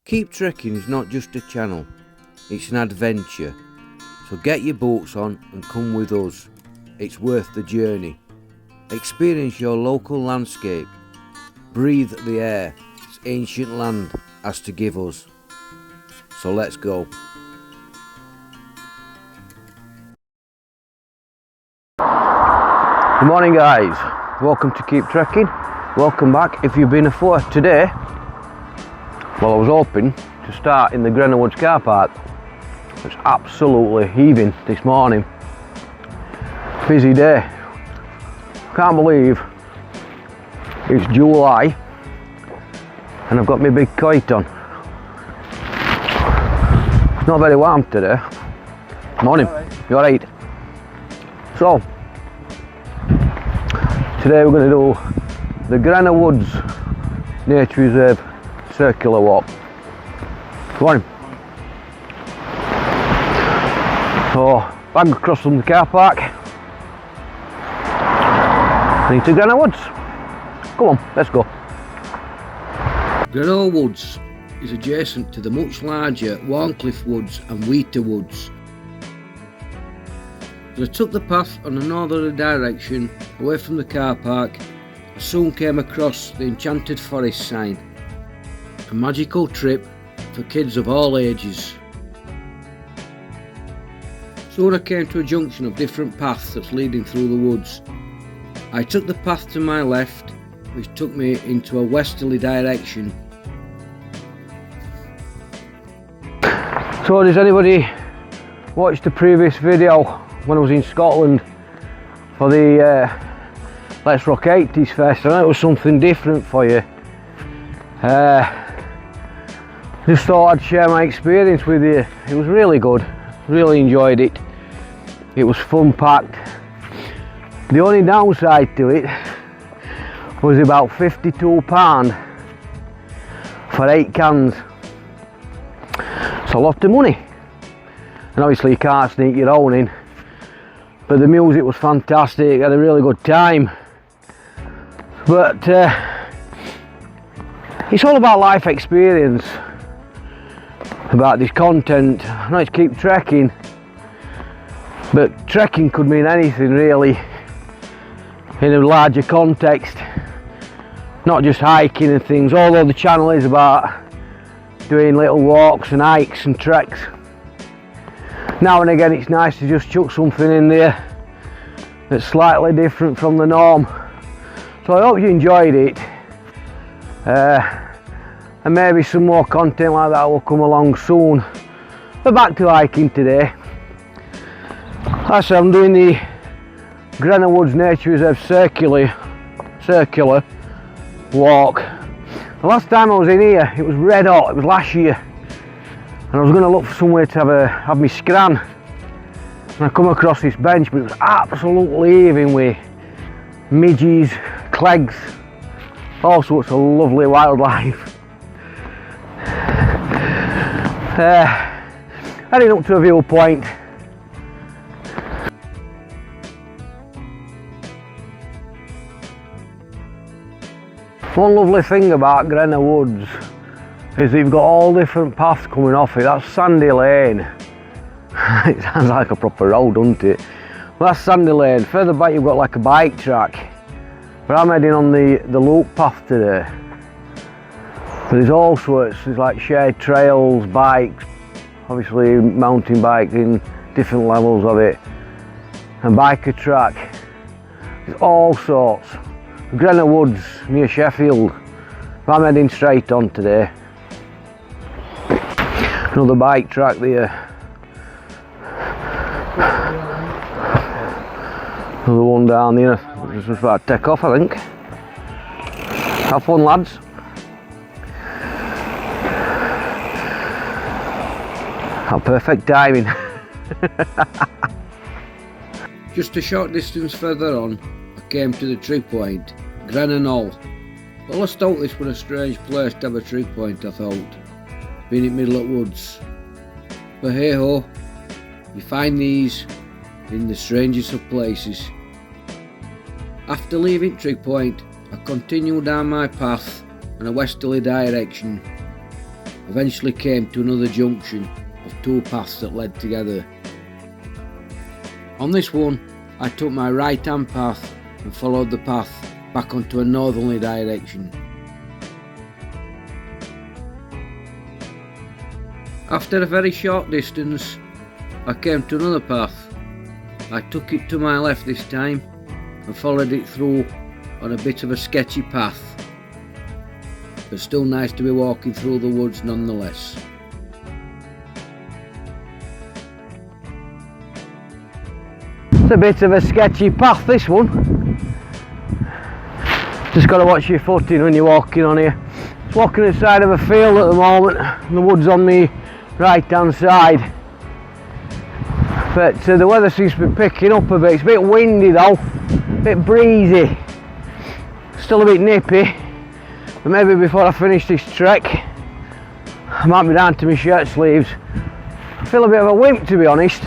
Keep Trekking is not just a channel, it's an adventure. So get your boots on and come with us. It's worth the journey. Experience your local landscape. Breathe the air this ancient land has to give us. So let's go. Good morning guys, welcome to Keep Trekking. Welcome back. If you've been afoot today, well, I was hoping to start in the Greno Woods car park. It's absolutely heaving this morning. Busy day. Can't believe it's July and I've got my big kite on. It's not very warm today. Morning. You alright? So, today we're going to do the Greno Woods Nature Reserve circular walk. Go on. So, back across from the car park and into Greno Woods. Come on, let's go. Greno Woods is adjacent to the much larger Warncliffe Woods and Wheater Woods. As I took the path on a northerly direction away from the car park, I soon came across the Enchanted Forest sign. A magical trip for kids of all ages. Soon I came to a junction of different paths that's leading through the woods. I took the path to my left, which took me into a westerly direction. So does anybody watch the previous video when I was in Scotland for the Let's Rock 80s Fest? I know it was something different for you. Just thought I'd share my experience with you. It was really good, really enjoyed it. It was fun packed. The only downside to it was about £52 for 8 cans. It's a lot of money, and obviously you can't sneak your own in, but the music was fantastic. I had a really good time, but it's all about life experience, about this content. I know it's Keep Trekking, but trekking could mean anything really in a larger context, not just hiking and things, although the channel is about doing little walks and hikes and treks. Now and again it's nice to just chuck something in there that's slightly different from the norm. So I hope you enjoyed it. And maybe some more content like that will come along soon. But back to hiking today. Like I said, I'm doing the Greno Woods Nature Reserve circular walk. The last time I was in here, it was red hot. It was last year, and I was going to look for somewhere to have my scran. And I come across this bench, but it was absolutely heaving with midges, clegs, all sorts of lovely wildlife. Heading up to a viewpoint. One lovely thing about Greno Woods is you've got all different paths coming off it. That's Sandy Lane. It sounds like a proper road, doesn't it? Well, that's Sandy Lane. Further back you've got like a bike track. But I'm heading on the loop path today. But there's all sorts, there's like shared trails, bikes, obviously mountain biking, different levels of it, and biker track. There's all sorts. Greno Woods near Sheffield. But I'm heading straight on today. Another bike track there. Another one down here. Just about to take off, I think. Have fun, lads. Perfect timing. Just a short distance further on, I came to the tree point, Greno. Well, I thought this was a strange place to have a tree point, I thought, being in the middle of woods. But hey ho, you find these in the strangest of places. After leaving Tree Point, I continued down my path in a westerly direction. eventually came to another junction of two paths that led together. On this one, I took my right hand path and followed the path back onto a northerly direction. After a very short distance, I came to another path. I took it to my left this time and followed it through on a bit of a sketchy path, but still nice to be walking through the woods nonetheless. It's a bit of a sketchy path, this one. Just got to watch your footing when you're walking on here. Just walking the side of a field at the moment, and the wood's on the right hand side. But the weather seems to be picking up a bit. It's a bit windy though, a bit breezy, still a bit nippy. But maybe before I finish this trek, I might be down to my shirt sleeves. I feel a bit of a wimp, to be honest.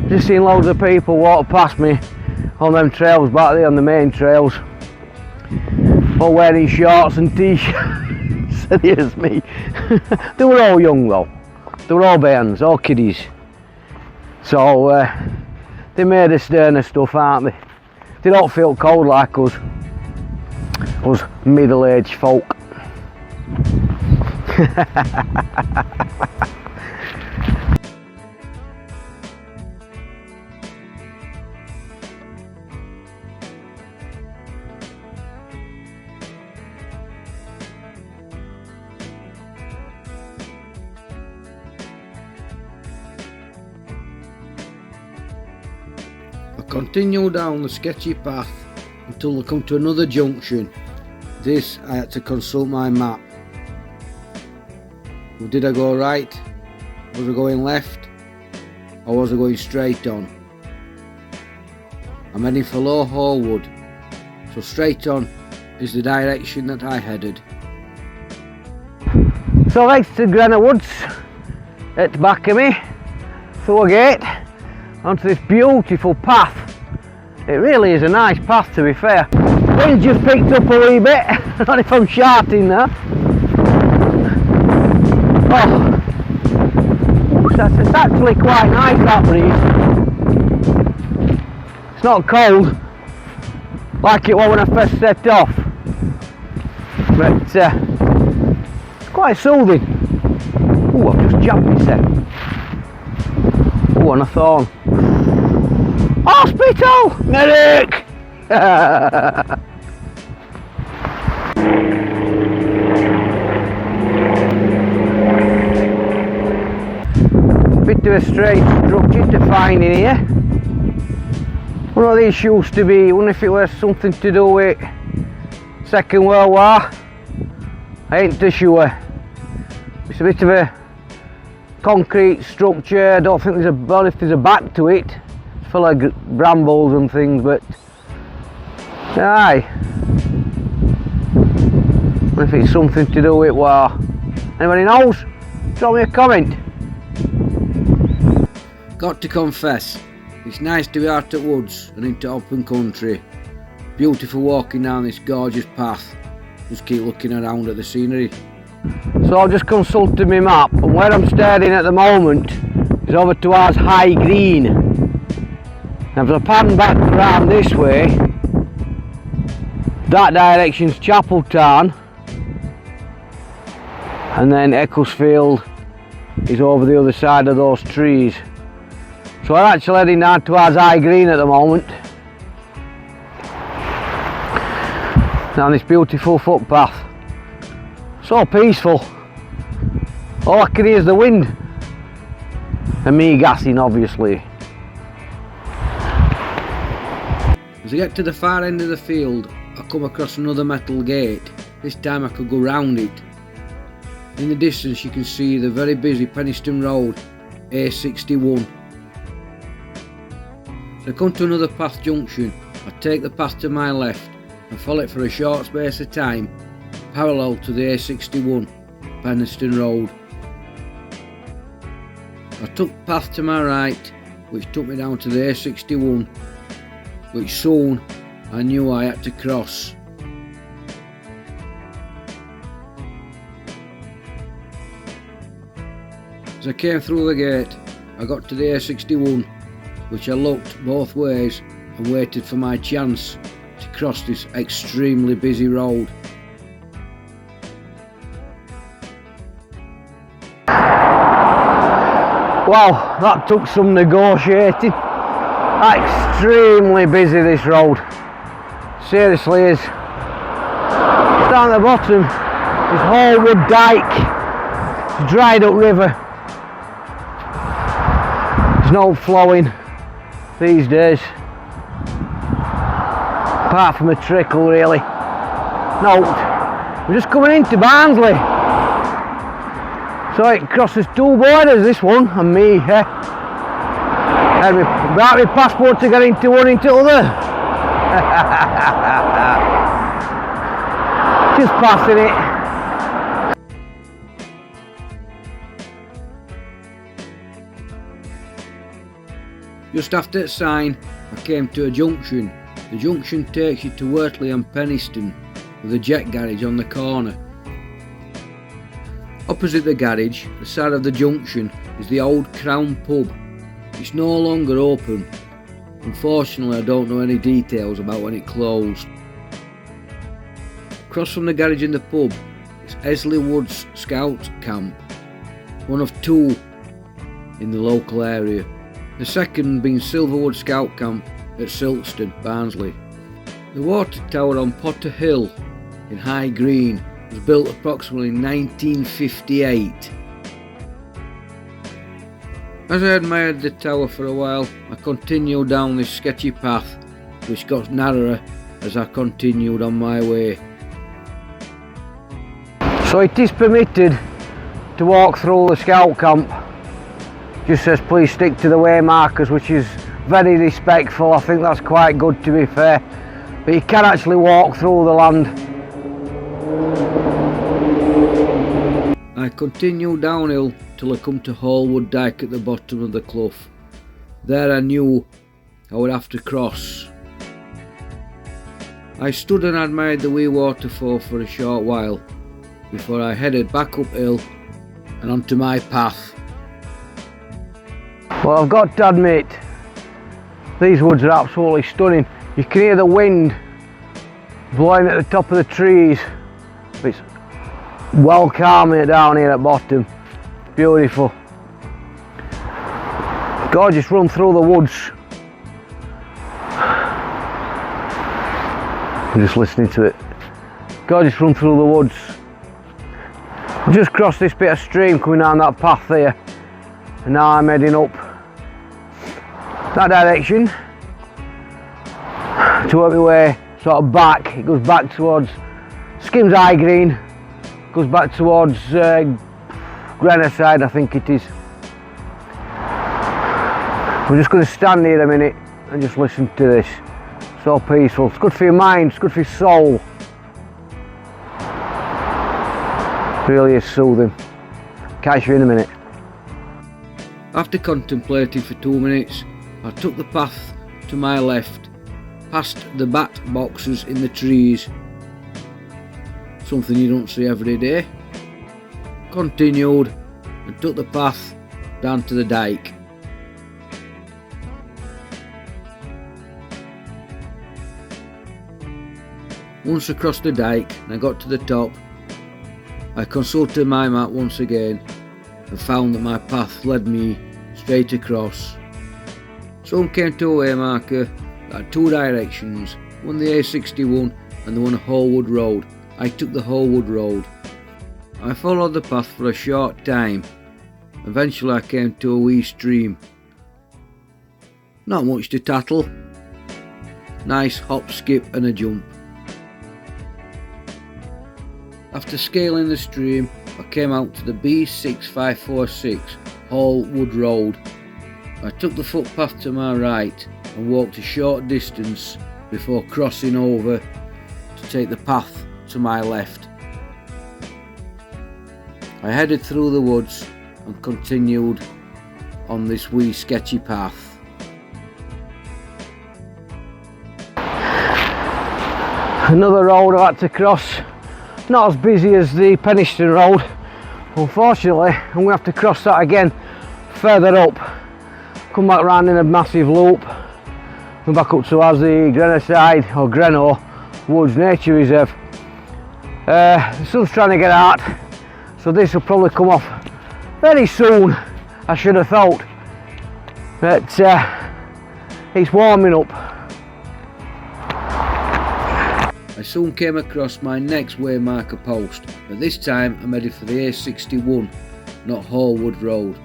Just seen loads of people walk past me on them trails back there, on the main trails, all wearing shorts and t-shirts. Here's me. They were all young though. They were all bairns, all kiddies. So they made a sterner stuff, aren't they? They don't feel cold like us middle-aged folk. I continue down the sketchy path until I come to another junction. This I had to consult my map. Well, did I go right? Was I going left? Or was I going straight on? I'm heading for Low Hallwood, so straight on is the direction that I headed. So next to Greno Woods, at the back of me, through a gate, onto this beautiful path. It really is a nice path, to be fair. Wind just picked up a wee bit. I don't know if I'm shouting there. Oh, it's actually quite nice, that breeze. It's not cold like it was when I first set off, but it's quite soothing. Oh, I've just jumped myself. Oh, on a thorn. Hospital! Medic! Bit of a strange structure to find in here. One of these used to be, I wonder if it was something to do with Second World War. I ain't too sure. It's a bit of a concrete structure. I don't think if there's a back to it. It's full of brambles and things, but aye. Wonder if it's something to do with war. Anybody knows? Drop me a comment. Got to confess, it's nice to be out at woods and into open country. Beautiful walking down this gorgeous path. Just keep looking around at the scenery. So I've just consulted my map, and where I'm standing at the moment is over towards High Green. Now if I pan back around this way, that direction's Chapeltown, and then Ecclesfield is over the other side of those trees. So I'm actually heading down towards High Green at the moment, down this beautiful footpath. So peaceful. All I can hear is the wind and me gassing, obviously. As I get to the far end of the field, I come across another metal gate. This time I could go round it. In the distance you can see the very busy Penistone Road, A61. So I come to another path junction. I take the path to my left and follow it for a short space of time, parallel to the A61, Penistone Road. I took the path to my right, which took me down to the A61, which soon I knew I had to cross. As I came through the gate, I got to the A61, which I looked both ways and waited for my chance to cross this extremely busy road. Wow, that took some negotiating. Extremely busy this road. Seriously is. Down at the bottom is Hallwood Dyke. It's a dried up river. There's no flowing these days. Apart from a trickle really. No, we're just coming into Barnsley. So it crosses two borders, this one, and me, eh? And we brought my passport to get into one into other. Just passing it. Just after the sign, I came to a junction. The junction takes you to Wortley and Penistone, with a jet garage on the corner. Opposite the garage, the side of the junction, is the old Crown pub. It's no longer open. Unfortunately, I don't know any details about when it closed. Across from the garage and the pub is Esley Woods Scout Camp, one of two in the local area. The second being Silverwood Scout Camp at Silkstone, Barnsley. The water tower on Potter Hill in High Green was built approximately in 1958. As I admired the tower for a while, I continued down this sketchy path, which got narrower as I continued on my way. So it is permitted to walk through the scout camp. Just says please stick to the way markers, which is very respectful. I think that's quite good, to be fair. But you can actually walk through the land. I continued downhill till I come to Hallwood Dyke at the bottom of the clough. There I knew I would have to cross. I stood and admired the wee waterfall for a short while before I headed back uphill and onto my path. Well, I've got to admit, these woods are absolutely stunning. You can hear the wind blowing at the top of the trees. It's well calming down here at bottom. Beautiful. Gorgeous run through the woods. I'm just listening to it. Gorgeous run through the woods. I've just crossed this bit of stream coming down that path there, and now I'm heading up that direction to work my way sort of back. It goes back towards Skims High Green, goes back towards Greno side, I think it is. We're just going to stand here a minute and just listen to this. So peaceful. It's good for your mind, it's good for your soul. Really is soothing. Catch you in a minute. After contemplating for 2 minutes, I took the path to my left, past the bat boxes in the trees. Something you don't see every day. Continued and took the path down to the dike. Once across the dike and I got to the top, I consulted my map once again and found that my path led me straight across. Soon came to a way marker that had two directions, one the A61 and the one Hallwood Road. I took the Hallwood Road. I followed the path for a short time. Eventually I came to a wee stream. Not much to tattle. Nice hop, skip and a jump. After scaling the stream, I came out to the B6546 Hallwood Road. I took the footpath to my right and walked a short distance before crossing over to take the path to my left. I headed through the woods and continued on this wee sketchy path. Another road I had to cross. Not as busy as the Penistone Road, Unfortunately, I'm going to have to cross that again further up, come back round in a massive loop, and back up towards the Greno side, or Greno Woods Nature Reserve. The sun's trying to get out, so this will probably come off very soon, I should have thought. But it's warming up. I soon came across my next waymarker post, but this time I'm headed for the A61, not Horwood Road.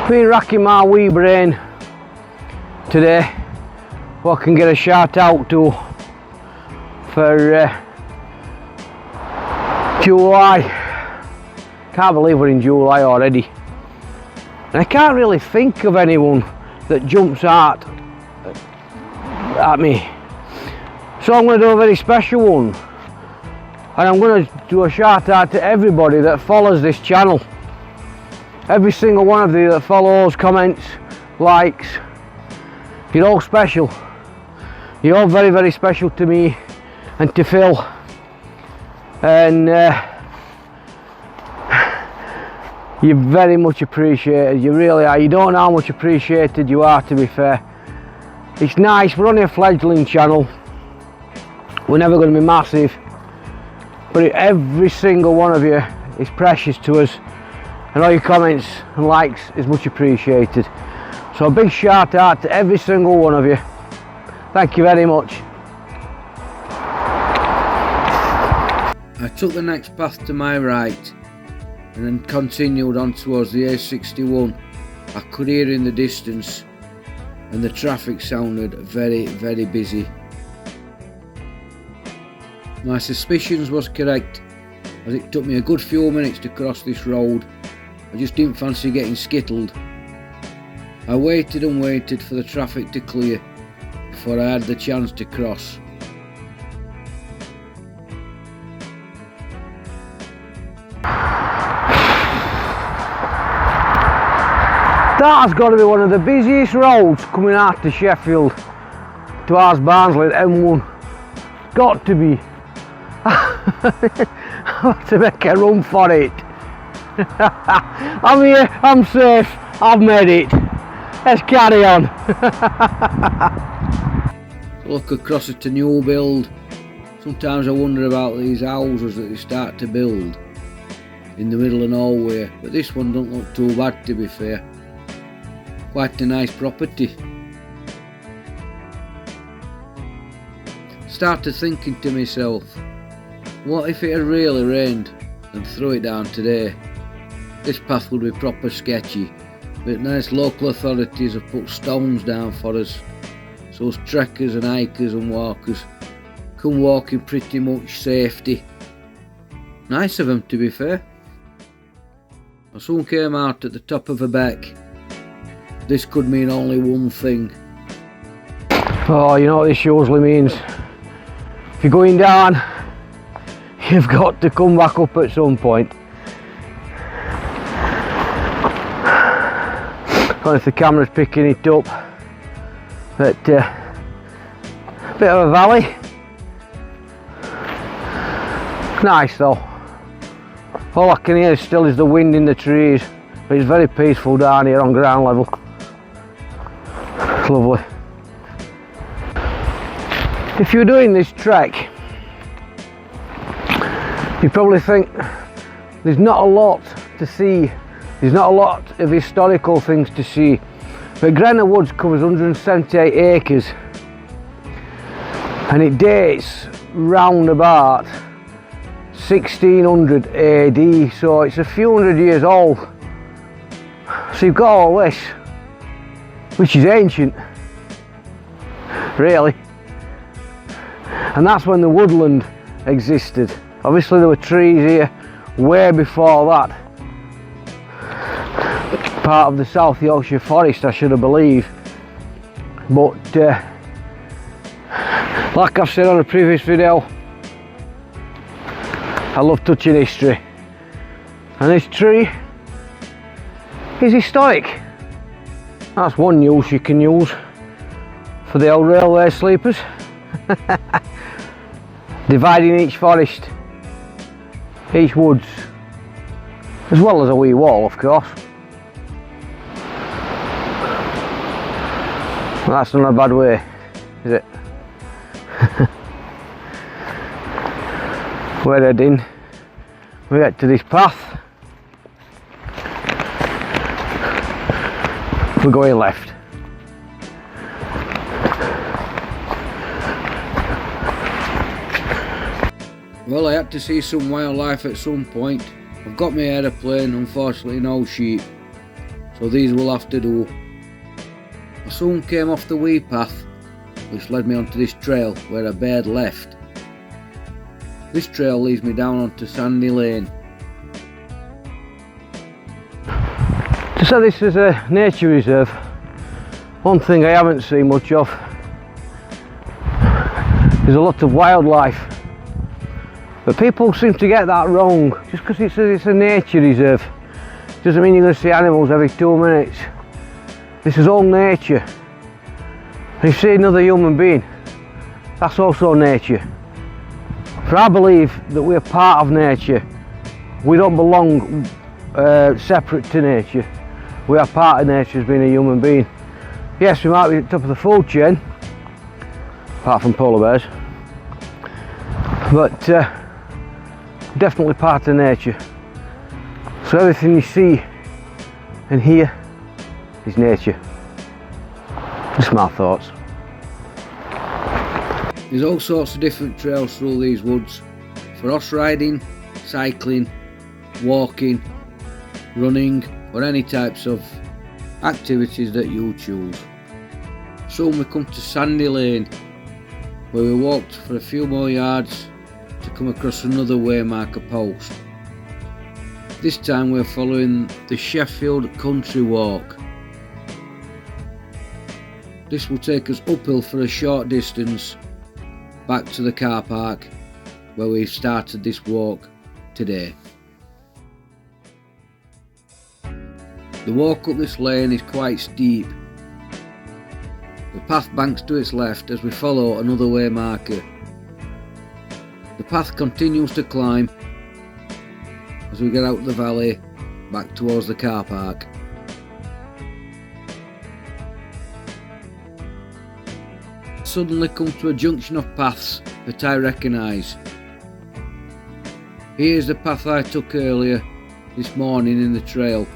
Been racking my wee brain today what I can get a shout out to for July. Can't believe we're in July already, and I can't really think of anyone that jumps out at me, so I'm going to do a very special one, and I'm going to do a shout out to everybody that follows this channel. Every single one of you that follows, comments, likes, you're all special. You're all very, very special to me and to Phil, and you're very much appreciated. You really are. You don't know how much appreciated you are, to be fair. It's nice, we're only a fledgling channel, we're never going to be massive, but every single one of you is precious to us, and all your comments and likes is much appreciated. So a big shout out to every single one of you. Thank you very much. I took the next path to my right and then continued on towards the A61. I could hear in the distance, and the traffic sounded very, very busy. My suspicions was correct, as it took me a good few minutes to cross this road. I just didn't fancy getting skittled. I waited and waited for the traffic to clear before I had the chance to cross. That has got to be one of the busiest roads coming out to Sheffield towards Barnsley, M1. Got to be. I have to make a run for it. I'm here, I'm safe, I've made it. Let's carry on. Look across at a new build. Sometimes I wonder about these houses that they start to build in the middle of nowhere, but this one don't look too bad, to be fair. Quite a nice property. Started thinking to myself, what if it had really rained and threw it down today? This path would be proper sketchy, but nice local authorities have put stones down for us, so us trekkers and hikers and walkers can walk in pretty much safety. Nice of them, to be fair. I soon came out at the top of a beck. This could mean only one thing. Oh, you know what this usually means. If you're going down, you've got to come back up at some point. I don't know if the camera's picking it up, but a bit of a valley. Nice though. All I can hear still is the wind in the trees, but it's very peaceful down here on ground level. It's lovely. If you're doing this trek, you probably think there's not a lot to see, there's not a lot of historical things to see, but Greno Woods covers 178 acres and it dates round about 1600 AD, so it's a few hundred years old. So you've got all this, which is ancient, really, and that's when the woodland existed. Obviously there were trees here way before that. Part of the South Yorkshire Forest, I should have believed, but like I've said on a previous video, I love touching history, and this tree is historic. That's one use you can use for the old railway sleepers. Dividing each forest each woods, as well as a wee wall, of course. Well, that's not a bad way, is it? We're heading, we get to this path, we're going left. Well, I had to see some wildlife at some point. I've got my aeroplane, unfortunately no sheep, so these will have to do. I soon came off the wee path which led me onto this trail where I bared left. This trail leads me down onto Sandy Lane. To say this is a nature reserve, one thing I haven't seen much of is a lot of wildlife. But people seem to get that wrong. Just because it's a nature reserve doesn't mean you're going to see animals every 2 minutes. This is all nature. And if you see another human being, that's also nature. For I believe that we're part of nature. We don't belong separate to nature. We are part of nature as being a human being. Yes, we might be at the top of the food chain, apart from polar bears, but definitely part of nature. So everything you see and hear is nature. Just my thoughts. There's all sorts of different trails through these woods for horse riding, cycling, walking, running, or any types of activities that you choose. Soon we come to Sandy Lane, where we walked for a few more yards to come across another waymarker post. This time we're following the Sheffield Country Walk. This will take us uphill for a short distance back to the car park where we've started this walk today. The walk up this lane is quite steep. The path banks to its left as we follow another waymarker. The path continues to climb as we get out the valley back towards the car park. Suddenly come to a junction of paths that I recognise. Here's the path I took earlier this morning in the trail,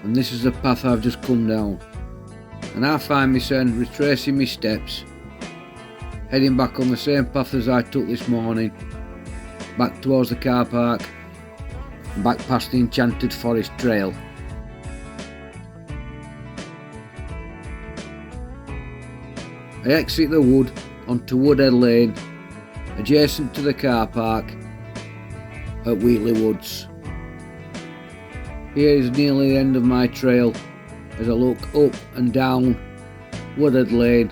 and this is the path I've just come down, and I find myself retracing my steps, heading back on the same path as I took this morning, back towards the car park and back past the Enchanted Forest Trail. I exit the wood onto Woodhead Lane, adjacent to the car park at Wheatley Woods. Here is nearly the end of my trail as I look up and down Woodhead Lane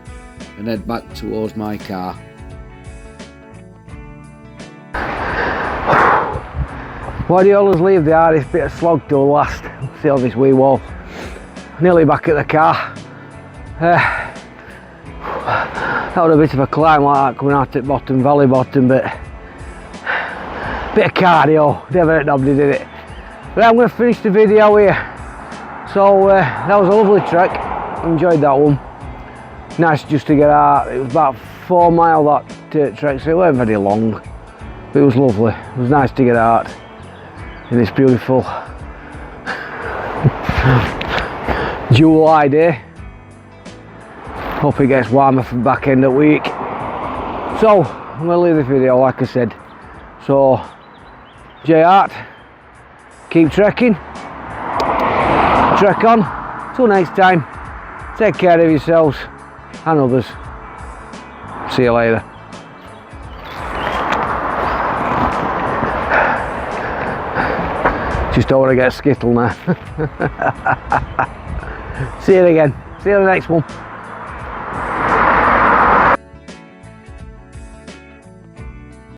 and head back towards my car. Why do you always leave the hardest bit of slog till last? See on this wee wall. Nearly back at the car. That was a bit of a climb like that coming out at bottom, valley bottom, but bit of cardio, never hurt nobody, did it? But I'm going to finish the video here. So that was a lovely trek, enjoyed that one. Nice just to get out, it was about 4 mile that trek, so it wasn't very long. But it was lovely, it was nice to get out in this beautiful July day. Hope it gets warmer for the back end of the week. So I'm going to leave the video like I said. So J-Art, keep trekking, trek on. Till next time, take care of yourselves and others. See you later. Just don't want to get skittle now. See you again. See you in the next one.